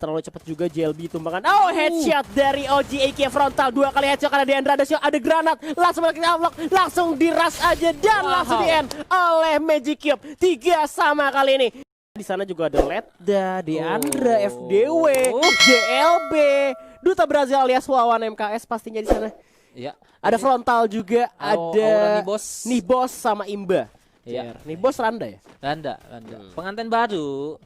terlalu cepat juga JLB tumbangkan. Oh, headshot dari OG AK frontal. 2 kali headshot karena Deandra ada shot, ada granat. Langsung kita unlock, langsung diras aja dan langsung di end oleh Magic Cube. 3 sama kali ini. Di sana juga ada Ledda, Deandra, FDW, JLB, Duta Brazil alias Wawan MKS pastinya di sana. Iya. Ada frontal juga, ada Nibos sama Imba. Iya. Nibos Randa ya? Randa. Pengantin baru.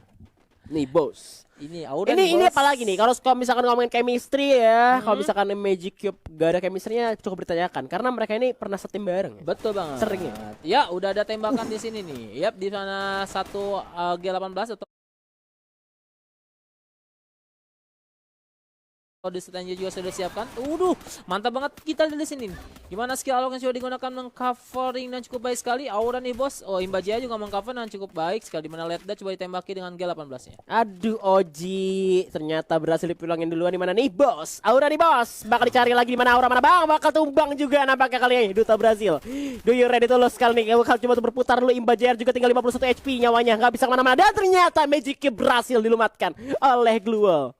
Nibos. Ini Aura Ini apa lagi nih? Kalau misalkan ngomongin chemistry ya, kalau misalkan Magic Cube gak ada chemistry-nya cukup ditanyakan karena mereka ini pernah setim bareng. Betul banget. Sering ya? Ya, udah ada tembakan di sini nih. Yap, di sana satu G18 atau di stand juga sudah disiapkan. Mantap banget kita di sini. Gimana skill alok yang sudah digunakan mengcovering dan cukup baik sekali. Aura nih bos. Oh, Imba Jaya juga mengcover dan cukup baik sekali. Dimana Ledda coba ditembaki dengan G18-nya. Aduh, Oji ternyata berhasil dipulangin duluan. Di mana nih bos? Aura nih bos. Bakal dicari lagi di mana Aura, mana bang? Bakal tumbang juga nampaknya kali ini Duta Brazil. Do you ready to lose kali ini? Bakal coba berputar dulu. Imba Jaya juga tinggal 51 HP nyawanya. Nggak bisa kemana-mana. Dan ternyata Magic Cube berhasil dilumatkan oleh Glual.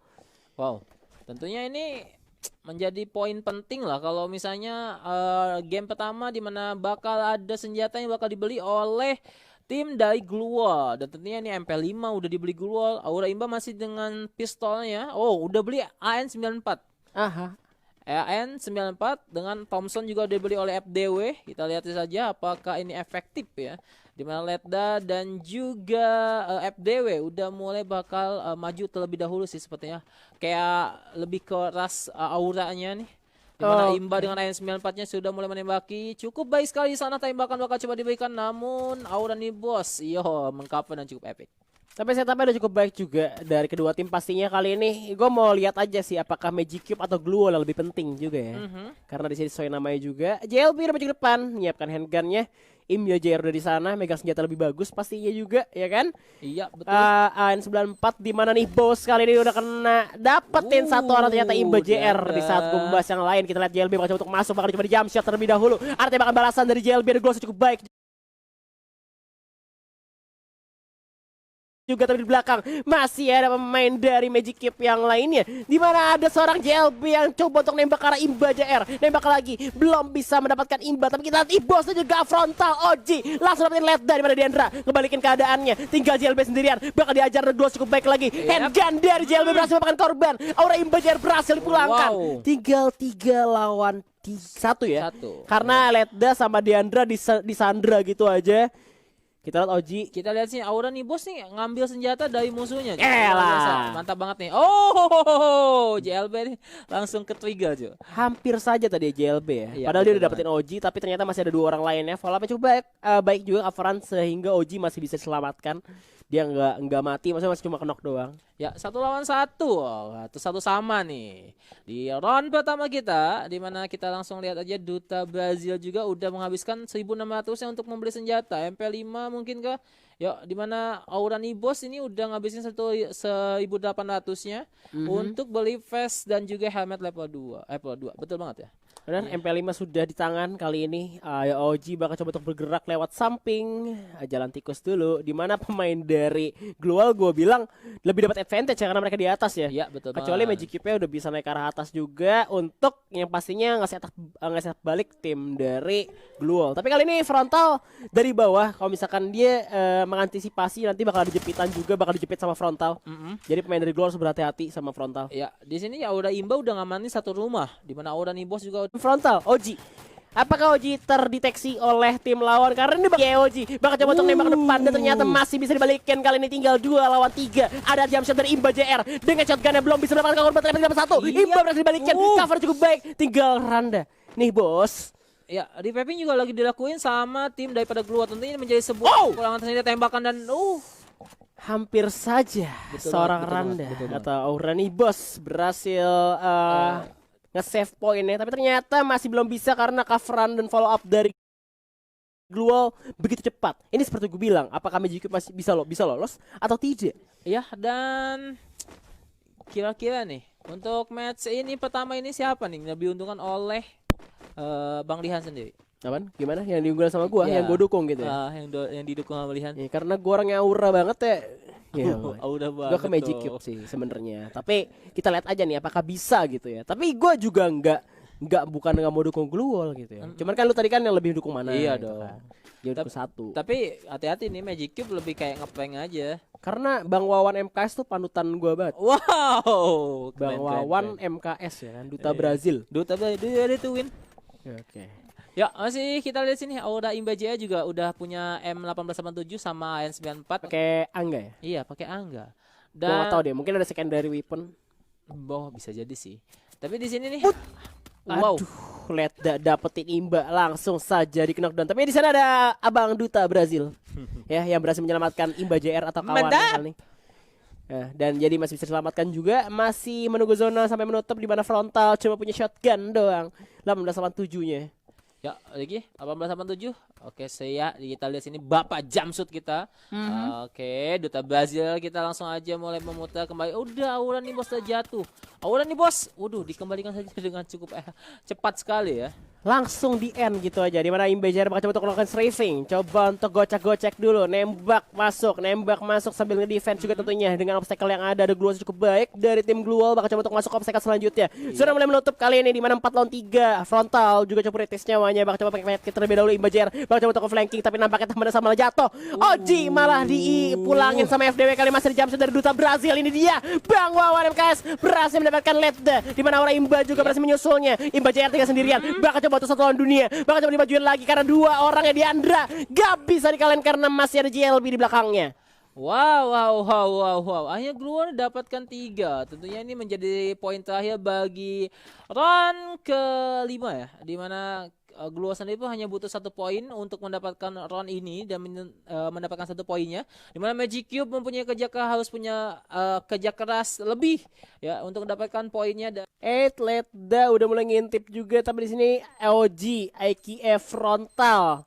Wow. Tentunya ini menjadi poin penting lah kalau misalnya game pertama di mana bakal ada senjata yang bakal dibeli oleh tim dari Glual. Dan tentunya ini MP5 udah dibeli Glual. Aura Imba masih dengan pistolnya. Oh, udah beli AN94. AN94 dengan Thompson juga dibeli oleh FDW. Kita lihat saja apakah ini efektif ya. Dimana Ledda dan juga FDW udah mulai bakal maju terlebih dahulu sih sepertinya. Kayak lebih keras auranya nih. Dimana Imba dengan AN94-nya sudah mulai menembaki. Cukup baik sekali di sana, tembakan bakal coba diberikan. Namun Aura nih bos, mengcover dan cukup epic. Tapi setupnya udah cukup baik juga dari kedua tim pastinya kali ini. Gue mau lihat aja sih apakah Magic Cube atau Glual yang lebih penting juga ya. Karena di sini sesuai namanya juga. JLB udah maju ke depan, menyiapkan handgunnya. Imba Jaya udah di sana, megang senjata lebih bagus pastinya juga, ya kan? Iya, betul. AN94 di mana nih bos kali ini udah kena dapetin satu orang ternyata Imba JR di saat gumbas yang lain. Kita lihat JLB bakal coba untuk masuk, bakal coba di jump shot terlebih dahulu. Ada tembakan balasan dari JLB, Glual cukup baik. Juga tapi di belakang masih ada pemain dari Magic Cube yang lainnya, di mana ada seorang JLB yang coba untuk nembak ke arah Imba JR, nembak lagi belum bisa mendapatkan Imba, tapi kita lihat Ibosnya juga frontal. OG langsung dapetin Ledda di mana Deandra ngebalikin keadaannya, tinggal JLB sendirian, bakal diajar Glual cukup baik lagi. Handgun dari JLB berhasil memakan korban, Aura Imba JR berhasil dipulangkan. Tinggal 3 lawan 1 ya, karena Ledda sama Deandra disandra gitu aja. Kita lihat Oji. Kita lihat sih Aura nih bos nih ngambil senjata dari musuhnya. Mantap banget nih. JLB nih langsung ke trigger aja. Hampir saja tadi JLB ya. Padahal dia udah dapetin Oji, tapi ternyata masih ada 2 orang lainnya. Follow-up cukup baik juga coveran sehingga Oji masih bisa diselamatkan. Dia nggak mati, maksudnya masih cuma knock doang. Ya, 1 lawan 1. Itu 1 sama nih. Di round pertama kita, di mana kita langsung lihat aja Duta Brazil juga udah menghabiskan 1.600-nya untuk membeli senjata. MP5 mungkin kah? Ya, di mana Aura Nibos ini udah ngabisin 1.800-nya untuk beli vest dan juga helmet level 2. Betul banget ya. Benar, MP5 sudah di tangan kali ini. OG bakal coba untuk bergerak lewat samping, jalan tikus dulu. Dimana pemain dari Glual gue bilang lebih dapat advantage ya, karena mereka di atas ya. Iya, betul. Kecuali Magic Cube udah bisa naik ke arah atas juga untuk yang pastinya ngasih balik tim dari Glual. Tapi kali ini frontal dari bawah. Kalau misalkan dia mengantisipasi nanti bakal ada jepitan juga, bakal dijepit sama frontal. Jadi pemain dari Glual harus berhati-hati sama frontal. Ya, di sini Aura Imba udah ngamanin 1 rumah, di mana Aura Nibos juga frontal. OG, apakah OG terdeteksi oleh tim lawan? Karena ini OG bakal coba untuk nembak ke depan dan ternyata masih bisa dibalikin. Kali ini tinggal 2 lawan 3. Ada jump shot dari Imba JR dengan shotgunnya belum bisa mendapatkan korban, tapi dapat 1. Imba berhasil dibalikin, cover cukup baik, tinggal Randa. Nih bos. Ya, reviving juga lagi dilakuin sama tim daripada Glual. Tentunya ini menjadi sebuah kekurangan ternyata tembakan dan hampir saja seorang Randa atau Aura Nibos berhasil nge-save poinnya, tapi ternyata masih belum bisa karena coveran dan follow up dari Glual begitu cepat. Ini seperti gue bilang, apakah Magic Cube masih bisa lolos atau tidak? Ya, dan kira-kira nih untuk match ini pertama ini siapa nih lebih diuntungkan oleh Bang Lihan sendiri? Apaan? Gimana? Yang diunggulkan sama gua, yang gue dukung gitu ya? Yang didukung sama Lihan. Ya, karena gua orangnya aura banget ya. Iya, Udah gue banget ke Magic tuh. Cube sih sebenarnya. Tapi kita lihat aja nih apakah bisa gitu ya. Tapi gue juga bukan nggak mau dukung Glue Wall gitu ya. Cuman kan lu tadi kan yang lebih dukung mana? Iya gitu dong. kan. Dia dukung satu. Tapi hati-hati nih, Magic Cube lebih kayak ngeprank aja. Karena Bang Wawan MKS tuh panutan gue banget. Wow. Bang Keren, Wawan keren. MKS ya kan, duta Brazil. Duta dia tuh win. Oke. Ya, masih kita lihat sini Aura Imba Jaya juga udah punya M1887 sama N94. Pakai Angga ya? Iya, pakai Angga. Gue nggak tahu Dan deh, mungkin ada secondary weapon. bisa jadi sih. Tapi di sini nih Wow. Lihat dapetin Imba langsung saja di knockdown. Tapi di sana ada Abang Duta Brazil. Ya, yang berhasil menyelamatkan Imba JR atau kawan Mantap. nih. Ya, dan jadi masih bisa diselamatkan juga. Masih menunggu zona sampai menutup di mana frontal cuma punya shotgun doang. 1887-nya. ya lagi 1887. Oke, kita lihat sini Bapak Jamsut kita. Oke, Duta Brazil kita langsung aja mulai memutar kembali. Udah Aura nih bos udah jatuh. Aura nih bos. Waduh, dikembalikan saja dengan cukup cepat sekali ya. Langsung di end gitu aja. Dimana Imba JR bakal coba untuk melakukan strafing. Coba untuk gocek-gocek dulu. Nembak masuk sambil nge-defense juga tentunya. Dengan obstacle yang ada Glue Wall cukup baik. Dari tim Glue Wall bakal coba untuk masuk ke obstacle selanjutnya. Sudah mulai menutup kali ini. Dimana 4 lawan 3. Frontal juga coba retest nyawanya. Bakal coba pakai medkit terlebih dahulu. Imba JR bakal coba untuk flanking. Tapi nampaknya temannya sama malah jatuh. Oji malah dipulangin sama FDW. Kali masih dijamset dari Duta Brazil. Ini dia Bang Wawan MKS berhasil mendapatkan lead. Dimana Aura Imba juga berhasil menyusulnya. Imba JR tinggal sendirian. Bakal coba untuk satu lawan dunia. Bakal coba dimajuin lagi karena dua orangnya Diandra gak bisa dikalahin karena masih ada JLB di belakangnya. Wow. Akhirnya Glue Wall dapatkan 3. Tentunya ini menjadi poin terakhir bagi round kelima ya. Dimana Glue Wall sendiri pun hanya butuh 1 poin untuk mendapatkan round ini dan mendapatkan 1 poinnya. Dimana Magic Cube mempunyai harus punya kerja keras lebih ya untuk mendapatkan poinnya. Ledda udah mulai ngintip juga, tapi di sini LG IKF frontal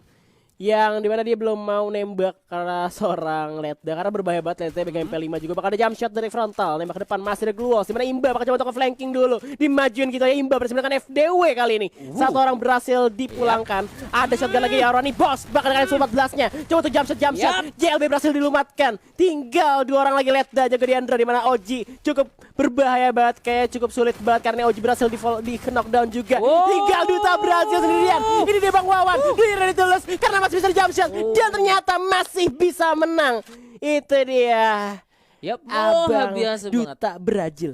yang dimana dia belum mau nembak karena seorang Ledda karena berbahaya banget. Ledda pegang MP5 juga. Bakal ada jump shot dari frontal, nembak ke depan masih ada Glue Wall. Dimana Imba bakal coba untuk flanking dulu, dimajuin gitu ya. Imba berhasil menggunakan FDW kali ini. Satu orang berhasil dipulangkan. Ada shotgun lagi ya Roni bos bakal dengan 14 nya. Coba untuk jump shot. JLB berhasil dilumatkan. Tinggal 2 orang lagi Ledda jaga Diandra, dimana Oji cukup berbahaya banget, kayak cukup sulit banget karena Oji berhasil di knockdown juga. Tinggal Duta Brazil sendirian. Ini dia Bang Wawan, dia ready to lose karena masih bisa di jump shot dan ternyata masih bisa menang. Itu dia Yap, Abang biasa banget. Duta Brazil.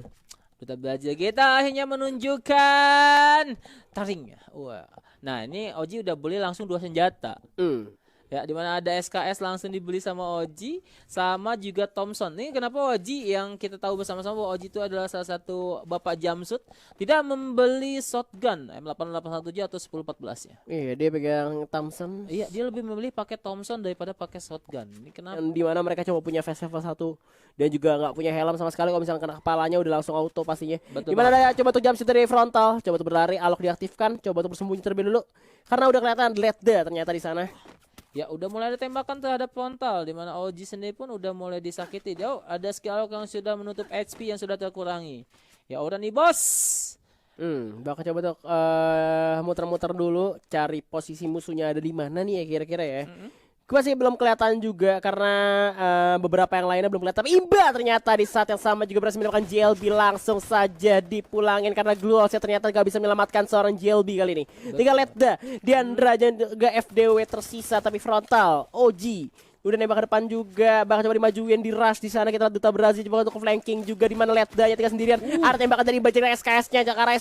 Duta Brazil kita akhirnya menunjukkan taring ya. Wah. Nah, ini Oji udah beli langsung 2 senjata. Ya, dimana ada SKS langsung dibeli sama Oji, sama juga Thompson. Ini kenapa Oji yang kita tahu bersama-sama bahwa Oji itu adalah salah satu Bapak Jamsut tidak membeli shotgun M887 atau 1014 ya. Iya, dia pegang Thompson. Iya, dia lebih memilih pakai Thompson daripada pakai shotgun. Ini kenapa? Di mana mereka cuma punya fast level 1 dan juga nggak punya helm sama sekali. Kalau misalnya kena kepalanya udah langsung auto pastinya. Betul Dimana ada coba tuh jump shot dari frontal, coba tuh berlari, alok diaktifkan, coba tuh bersembunyi terlebih dulu karena udah kelihatan Ledda ternyata di sana. Ya udah mulai ada tembakan terhadap frontal, di mana Oji sendiri pun udah mulai disakiti. Ada skill yang sudah menutup HP yang sudah terkurangi. Ya udah nih bos. Bakal coba tuh muter-muter dulu cari posisi musuhnya ada di mana nih ya kira-kira ya. Masih belum kelihatan juga karena beberapa yang lainnya belum kelihatan. Tapi Imba ternyata di saat yang sama juga berhasil mendapatkan JLB langsung saja dipulangin karena Glue Wall ternyata gak bisa menyelamatkan seorang JLB kali ini. Tinggal Ledda, Diandra juga FDW tersisa tapi frontal. Oji udah nembak ke depan juga, bakal coba dimajuin di rush di sana. Kita lihat Duta Brazil coba untuk flanking juga di mana Ledda ya tinggal sendirian. Ada tembakan dari Bajir SKS-nya Jakarta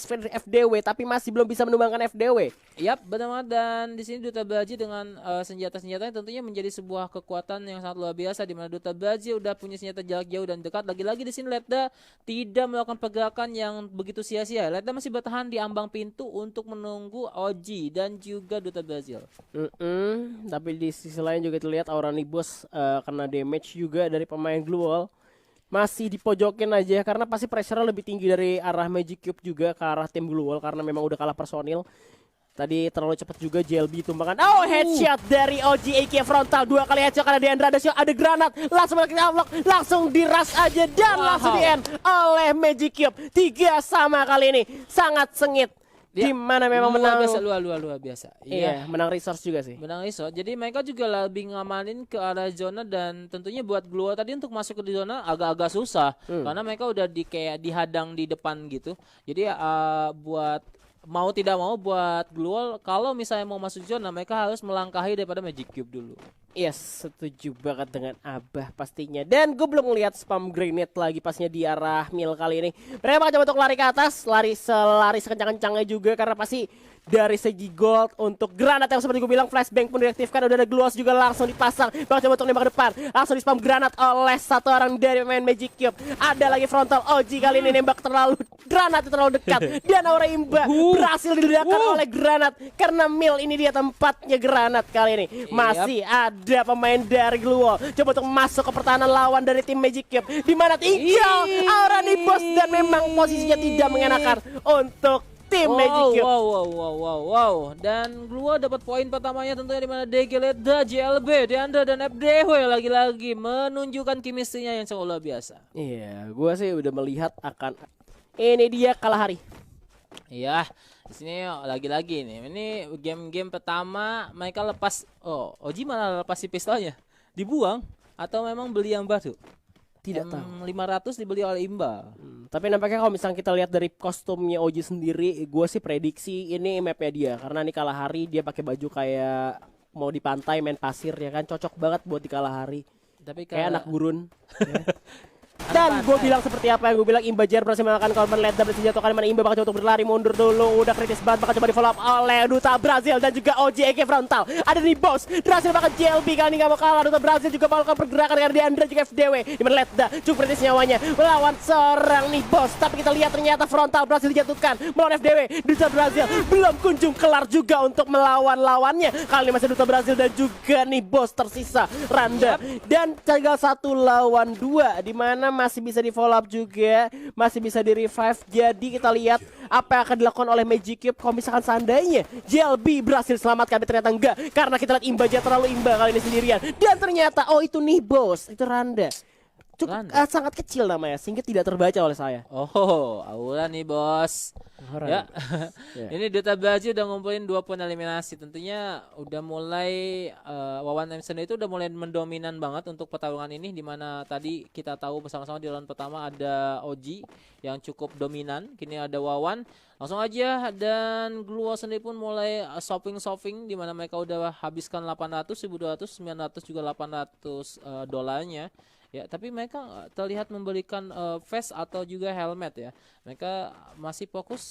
FDW tapi masih belum bisa menumbangkan FDW. Yap, benar banget. Dan di sini Duta Brazil dengan senjata-senjatanya tentunya menjadi sebuah kekuatan yang sangat luar biasa, di mana Duta Brazil udah punya senjata jarak jauh dan dekat. Lagi-lagi di sini Ledda tidak melakukan pergerakan yang begitu sia-sia. Ledda masih bertahan di ambang pintu untuk menunggu Oji dan juga Duta Brazil. Tapi di sisi lain juga terlihat Aura Nibos kena damage juga dari pemain Glue Wall. Masih dipojokin aja karena pasti pressure lebih tinggi dari arah Magic Cube juga ke arah tim Glue Wall karena memang udah kalah personil. Tadi terlalu cepat juga JLB tumbangkan. Oh, headshot dari OG AK frontal. 2 kali headshot karena Diandra ada shot, ada granat. Langsung kita unlock, langsung di rush aja dan langsung di end oleh Magic Cube. 3 sama kali ini. Sangat sengit. Ya, di mana memang menang luar biasa. iya, menang resource juga sih. Menang iso. Jadi mereka juga lebih ngamanin ke arah zona dan tentunya buat Gluo tadi untuk masuk ke zona agak-agak susah karena mereka udah kayak dihadang di depan gitu. Jadi buat mau tidak mau buat Gluo kalau misalnya mau masuk zona mereka harus melangkahi daripada Magic Cube dulu. Yes, setuju banget dengan Abah pastinya. Dan gue belum ngeliat spam grenade lagi pasnya di arah mil kali ini. Mereka bakal coba untuk lari ke atas, lari sekencang-kencangnya juga karena pasti dari segi gold untuk granat yang seperti gue bilang flashbang pun diaktifkan, udah ada gloss juga langsung dipasang. Bakal coba untuk nembak ke depan, langsung di spam granat oleh satu orang dari pemain Magic Cube. Ada lagi frontal OG kali ini nembak granat terlalu dekat dan aura imba berhasil diledakkan oleh granat karena mil ini dia tempatnya granat kali ini. Masih ada pemain dari Gluo coba untuk masuk ke pertahanan lawan dari tim Magic Cube di mana tinggal aura Nibos dan memang posisinya tidak mengenakan untuk tim Magic Cube. Wow. Dan Gluo dapat poin pertamanya tentunya di mana DG Ledda, JLB, Deandra dan FDW lagi-lagi menunjukkan kimistrinya yang sangat luar biasa. Iya, gue sih udah melihat akan ini dia kalah hari. Iya, di sini lagi-lagi nih. Ini game-game pertama mereka lepas. Oh, Oji malah lepas si pistolnya. Dibuang atau memang beli yang baru? Tidak tahu. 500 dibeli oleh Imbal. Tapi nampaknya kalau misalnya kita lihat dari kostumnya Oji sendiri, gue sih prediksi ini mapnya dia karena nih Kalahari dia pakai baju kayak mau di pantai main pasir ya kan, cocok banget buat di Kalahari. Tapi Kayak anak gurun. Dan gue bilang seperti apa yang gue bilang, Imba Jer berhasil mengalahkan korban Ledda berhasil dijatuhkan, mana Imba bakal coba untuk berlari mundur dulu, udah kritis banget, bakal coba di follow up oleh Duta Brazil dan juga OJK frontal. Ada di boss, berhasil bakal JLB kali ini gak mau kalah. Duta Brazil juga bakal pergerakan dengan Deandra juga FDW, dimana Ledda cukup kritis nyawanya melawan seorang nih boss. Tapi kita lihat ternyata frontal berhasil dijatuhkan melawan FDW. Duta Brazil belum kunjung kelar juga untuk melawan lawannya. Kali ini masih Duta Brazil dan juga nih boss tersisa Randa dan tinggal 1 lawan 2 di mana masih bisa di follow up juga, masih bisa di revive. Jadi kita lihat apa yang akan dilakukan oleh Magic Cube kalau misalkan seandainya JLB berhasil selamatkan, tapi ternyata enggak karena kita lihat Imba aja terlalu imba kali ini sendirian. Dan ternyata oh itu nih bos, itu Randa. Cukup sangat kecil namanya sehingga tidak terbaca oleh saya. Oh, aura nih bos. Ya. Ini Duta Brazil udah ngumpulin 2 poin eliminasi. Tentunya udah mulai Wawan Emerson itu udah mulai mendominan banget untuk pertarungan ini, dimana tadi kita tahu bersama-sama di round pertama ada Oji yang cukup dominan. Kini ada Wawan. Langsung aja, dan Gluo sendiri pun mulai shopping dimana mereka udah habiskan 800, 1200, 900 juga 800 dolarnya. Ya, tapi mereka terlihat memberikan vest atau juga helmet ya. Mereka masih fokus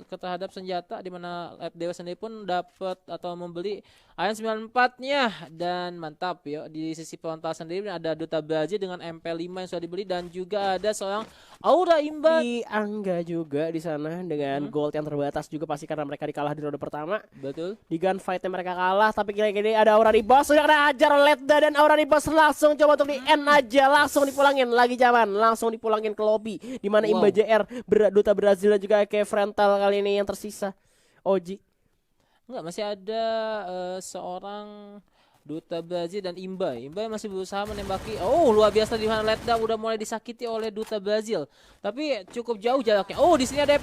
ke terhadap senjata, di mana FDW sendiri pun dapat atau membeli Iron 94-nya dan mantap ya. Di sisi frontal sendiri ada Duta Brazil dengan MP5 yang sudah dibeli dan juga ada seorang Aura Imba di Angga juga di sana dengan gold yang terbatas juga pasti karena mereka dikalah di ronde pertama. Betul. Di gunfight-nya mereka kalah, tapi kira-kira ada Aura di boss sudah kena hajar oleh Ledda dan Aura di boss langsung coba untuk di end aja, langsung dipulangin lagi zaman, langsung dipulangin ke lobby di mana Imba JR Duta Brazil dan juga kayak frontal kali ini yang tersisa. Oji. Enggak, masih ada seorang Duta Brazil dan Imba masih berusaha menembaki. Oh, luar biasa di mana Ledda udah mulai disakiti oleh Duta Brazil. Tapi cukup jauh jaraknya. Oh, di sini ada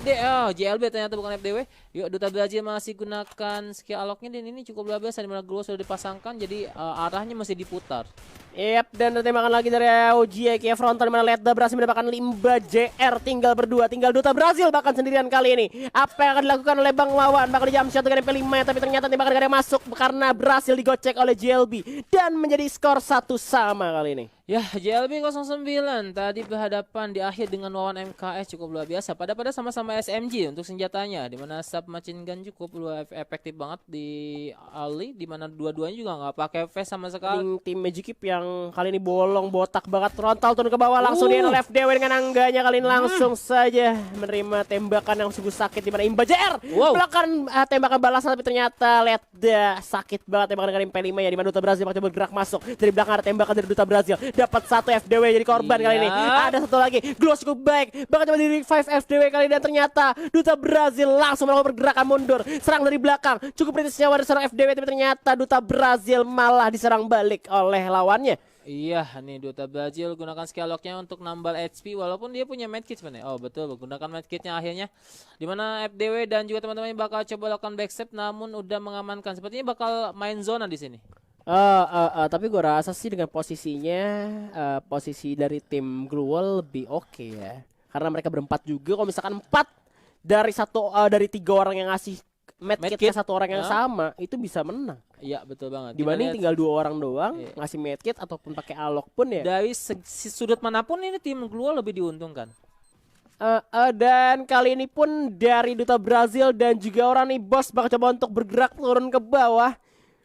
JLB ternyata bukan FDW. Yuk, Duta Brazil masih gunakan skill aloknya dan ini cukup luar biasa di mana Gluo sudah dipasangkan, jadi arahnya masih diputar. Yap, dan tembakan lagi dari OJK frontal di mana Ledda berhasil mendapatkan Imba JR, tinggal berdua, tinggal Duta Brazil bahkan sendirian kali ini. Apa yang akan dilakukan oleh Bang Wawan? Bakal jump shot dengan MP5 tapi ternyata tembakan yang masuk karena berhasil digocek oleh JLB dan menjadi skor 1 sama kali ini. Ya, JLB 09 tadi berhadapan di akhir dengan Wawan MKS cukup luar biasa. Pada sama-sama SMG untuk senjatanya, di mana submachine gun cukup luar efektif banget di early, di mana dua-duanya juga nggak pakai vest sama sekali. Tim Magic Cube yang kali ini bolong botak banget, frontal turun ke bawah langsung di left FDW dengan angganya kali ini langsung saja menerima tembakan yang sungguh sakit di mana Imba JR melakukan tembakan balasan, tapi ternyata Ledda sakit banget tembakan dengan MP5 ya, di mana Duta Brazil coba bergerak masuk dari belakang, ada tembakan dari Duta Brazil. Dapat 1 FDW jadi korban kali ini. Ada satu lagi, Gluo cukup baik, bakal coba di revive FDW kali ini dan ternyata Duta Brazil langsung melakukan pergerakan mundur, serang dari belakang, cukup kritis nyawa dari seorang FDW, tapi ternyata Duta Brazil malah diserang balik oleh lawannya. Iya, nih Duta Brazil gunakan skill lock-nya untuk nambah HP walaupun dia punya medkit sebenarnya. Oh betul, gunakan medkitnya akhirnya. Dimana FDW dan juga teman-teman bakal coba lakukan backstep namun udah mengamankan. Sepertinya bakal main zona di sini. Tapi gue rasa sih dengan posisinya posisi dari tim Gruel lebih oke ya. Karena mereka berempat juga. Kalau misalkan 4 dari 3 orang yang ngasih medkitnya satu orang yang sama, itu bisa menang. Iya betul banget. Dibanding tinggal 2 orang doang ngasih medkit ataupun pakai alok pun ya. Dari sudut manapun ini tim Glua lebih diuntungkan. Dan kali ini pun dari Duta Brazil dan juga orang nih bos bakal coba untuk bergerak turun ke bawah.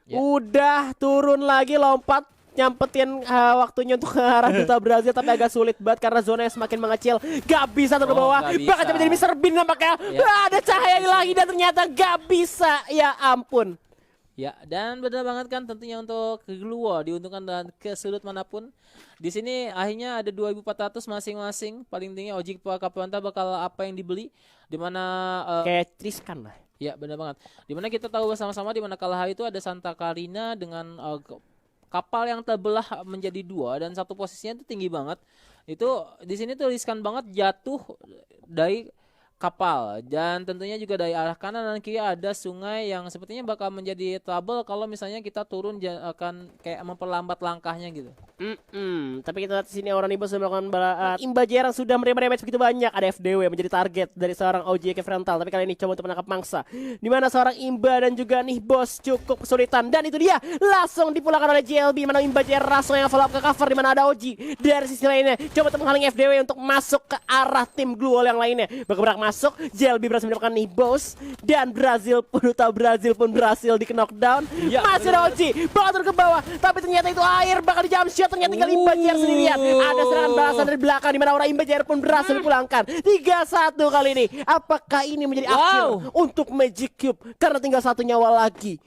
Udah turun lagi lompat nyampetin waktunya untuk ke arah Duta Brazil, tapi agak sulit banget karena zonanya semakin mengecil. Gak bisa turun ke bawah. Bakal coba jadi Mr. Bean nampaknya. Ada cahaya lagi dan ternyata gak bisa. Ya ampun. Ya, dan benar banget kan tentunya untuk Glua diuntungkan dan ke sudut manapun. Di sini akhirnya ada 2.400 masing-masing. Paling tinggi Ojik Kapanta bakal apa yang dibeli, dimana kayak Triskan lah. Ya benar banget. Dimana kita tahu bersama-sama dimana kalah itu ada Santa Karina dengan kapal yang terbelah menjadi 2 dan satu posisinya itu tinggi banget. Itu di sini tuh riskan banget jatuh dari kapal dan tentunya juga dari arah kanan dan kiri ada sungai yang sepertinya bakal menjadi trouble kalau misalnya kita turun akan kayak memperlambat langkahnya gitu. Tapi kita lihat di sini orang Ibo sudah melakukan imba jarang sudah menerima damage begitu banyak. Ada FDW menjadi target dari seorang OJK Frontal, tapi kali ini coba untuk menangkap mangsa. Di mana seorang Imba dan juga nih bos cukup kesulitan dan itu dia langsung dipulangkan oleh JLB. Mana Imba jarang langsung yang follow up ke cover di mana ada OG dari sisi lainnya. Coba untuk menghalangi FDW untuk masuk ke arah tim Glue yang lainnya. Bergerak masuk, JLB berhasil mendapatkan nih bos dan Duta Brazil pun berhasil di knockdown. Masih ada OG bakal turun ke bawah, tapi ternyata itu air bakal di jump shot. Ternyata tinggal Imba Jair sendirian. Ada serangan balasan dari belakang di mana orang Imba Jair pun berhasil dipulangkan. 3-1 kali ini. Apakah ini menjadi akhir untuk Magic Cube karena tinggal 1 nyawa lagi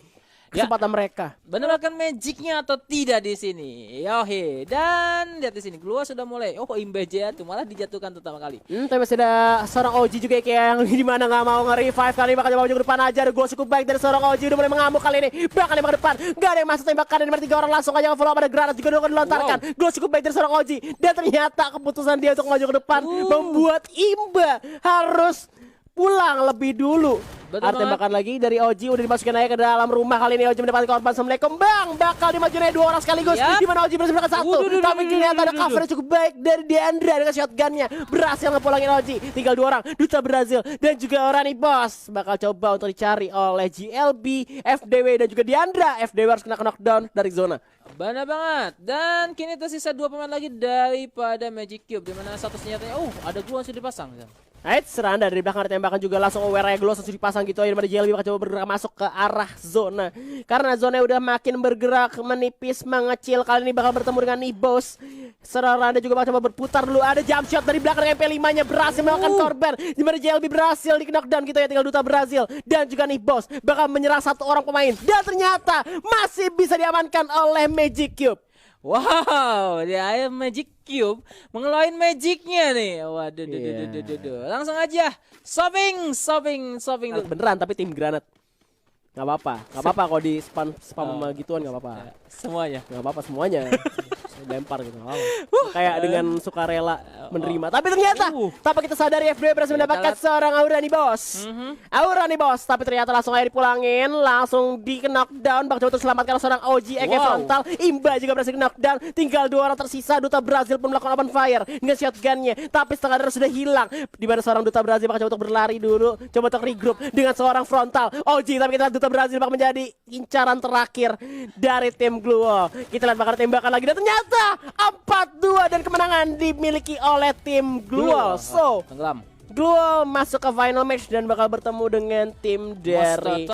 kesempatan mereka? Benerkan magicnya atau tidak di sini? Yohe, dan lihat di sini Glua sudah mulai. Imba Jair tuh malah dijatuhkan pertama kali. Tapi masih ada seorang OG juga kayak yang di mana nggak mau nge-revive kali ini. Bakal coba maju ke depan aja. Ada gol cukup baik dari seorang OG, udah mulai mengamuk kali ini. Bakal nembak ke depan, nggak ada yang masuk tembakan dan 3 orang langsung aja follow up. Ada granat juga udah dilontarkan. Gol cukup baik dari seorang OG dan ternyata keputusan dia untuk maju ke depan membuat Imba harus pulang lebih dulu. Ada tembakan lagi dari OG, udah dimasukkan aja ke dalam rumah. Kali ini OG mendapatkan korban Assalamualaikum. Bakal dimajuin 2 orang sekaligus. Di mana OG berhasil mendapatkan 1. Tapi ternyata ada cover cukup baik dari Deandra dengan shotgunnya. Berhasil ngepulangin OG. Tinggal 2 orang, Duta Brazil dan juga Orani Boss. Bakal coba untuk dicari oleh GLB, FDW dan juga Deandra. FDW harus kena knockdown dari zona. Benar banget. Dan kini tersisa 2 pemain lagi daripada Magic Cube, dimana satu senjatanya ada Glue yang sudah dipasang. Serangan dari belakang ada tembakan juga langsung aware Glow langsung dipasang gitu aja. Daripada JLB bakal coba bergerak masuk ke arah zona. Karena zona udah makin bergerak menipis mengecil. Kali ini bakal bertemu dengan Nibos. Serangan juga bakal coba berputar dulu. Ada jump shot dari belakang MP5 nya berhasil melakukan korban. Dimana JLB berhasil di knockdown gitu ya. Tinggal Duta Brazil dan juga Nibos bakal menyerang 1 orang pemain. Dan ternyata masih bisa diamankan oleh Magic Cube. Wow, dia Magic Cube mengeluarin magicnya nih. Waduh, langsung aja shopping. Beneran tapi tim granat. Gak apa-apa kalau di spam gituan gak apa-apa. Semuanya. Gak apa-apa semuanya. Lempar gitu. Kayak dengan sukarela menerima. Tapi ternyata tanpa kita sadari FDW berhasil mendapatkan seorang Aurani Boss. Aurani Boss, tapi ternyata langsung aja dipulangin, langsung di knockdown. Bakal coba selamatkan seorang OG AK Frontal. Imba juga berhasil knockdown. Tinggal 2 orang tersisa. Duta Brazil pun melakukan open fire dengan shotgunnya. Tapi setengah darah sudah hilang. Di mana seorang Duta Brazil bakal coba untuk berlari dulu, coba untuk regroup dengan seorang Frontal OG. Tapi kita lihat Duta Brazil bakal menjadi incaran terakhir dari tim Glue. Kita lihat bakal tembakan lagi dan ternyata 4-2 dan kemenangan dimiliki oleh tim Glue. So, tenggelam. Glue masuk ke final match dan bakal bertemu dengan tim dari